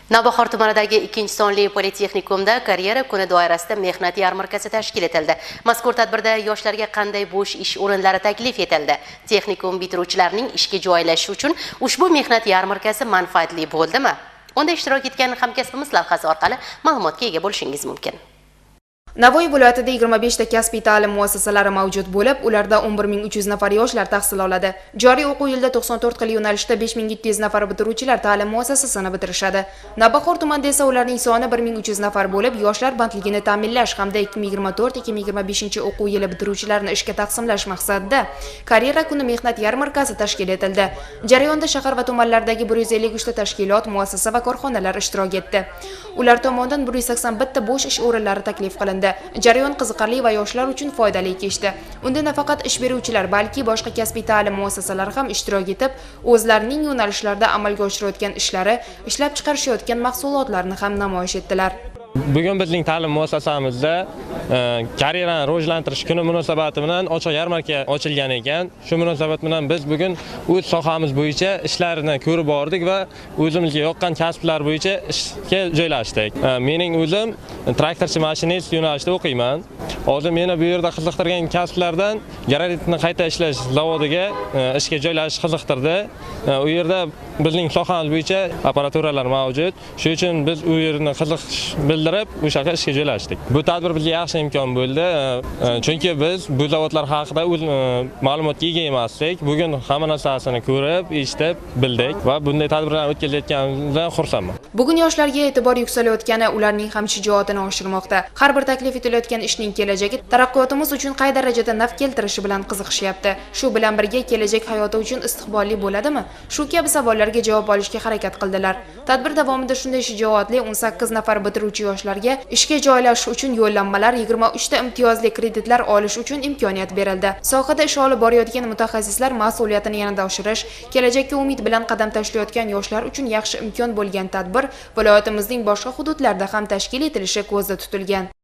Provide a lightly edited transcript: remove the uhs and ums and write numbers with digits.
Navbahor tumanidagi 2-sonli politexnikumda karyera kuni doirasida mehnat yarmarkasi tashkil etildi. Mazkur tadbirda yoshlarga qanday bo'sh ish o'rinlari taklif etildi. Texnikum bitiruvchilarining ishga joylashishi uchun ushbu mehnat yarmarkasi manfaatli bo'ldimi? Unda ishtirok etgan hamkasbimiz lavhasi orqali ma'lumotga ega bo'lishingiz mumkin. Navoiy viloyatida 25 ta kasbiy ta'lim muassasalari mavjud bo'lib, ularda 11300 nafar yoshlar tahsil oladi. Joriy o'quv yilida 94 xil yo'nalishda 5700 nafar bitiruvchilar ta'lim muassasasini bitirishadi. Navbahor tumanida esa ularning soni 1300 nafar bo'lib, yoshlar bandligini ta'minlash hamda 2024-2025 o'quv yili bitiruvchilarini ishga taqsimlash maqsadida karyera kuni mehnat yarmarkasi tashkil etildi. Jarayonda shahar va tumanlardagi 153 ta tashkilot, muassasa va korxonalar ishtirok etdi. Ular tomonidan 181 ta bo'sh ish o'rinlari taklif qilindi. Jarayon qiziqarli va yoshlar uchun foydali kechdi. Unda nafaqat ish beruvchilar, balki boshqa kasbiy ta'lim muassasalari ham ishtirok etib, o'zlarining yo'nalishlarida amalga oshirayotgan ishlari, ishlab chiqarishayotgan mahsulotlarni ham namoyish etdilar. Bugun bizning ta'lim muassasamizda karyerani rivojlantirish kuni munosabati bilan ochiq yarmarka ochilgan ekan. Shu munosabat bilan biz bugun o'z sohamiz bo'yicha ishlarni ko'rib bordik va o'zimizga yoqqan kasblar bo'yicha ishga joylashdik. Mening o'zim traktorchi mashinist yo'nalishida o'qiyman. Hozir meni bu yerda qiziqtirgan kasblardan granitni qayta ishlash zavodiga ishga joylashish qiziqtirdi. U yerda bizning sohamiz bo'yicha apparaturalar mavjud. Shuning uchun biz u yerni qiziqish bildirib, o'sha yerga ishga joylashdik. Bu tadbir bizga yaxshi imkon bo'ldi. Chunki biz bu zavodlar haqida ma'lumotga ega emasdik. Bugun hamma narsasini ko'rib, eshitib, bildik va bunday tadbirlarni o'tkazayotganimizdan xursandman. Bugun yoshlarga e'tibor yuksalayotgani ularning ham shijoatini oshirmoqda. Har bir taklif etilayotgan ishning kelajagi taraqqiyotimiz uchun qay darajada naf keltirishi bilan qiziqishyapti. Shu bilan birga kelajak hayoti uchun istiqbolli bo'ladimi? Shu kabi savollarga javob olishga harakat qildilar. Tadbir davomida shunday shijoatli 18 nafar bitiruvchi yoshlarga ishga joylashish uchun yo'llanmalar, 23 ta imtiyozli kreditlar olish uchun imkoniyat berildi. Sohada ish olib borayotgan mutaxassislar mas'uliyatini yanada oshirish, kelajakka umid bilan qadam tashlayotgan yoshlar uchun yaxshi imkon bo'lgan tadbir viloyatimizning boshqa hududlarida ham tashkil etilishi ko'zda tutilgan.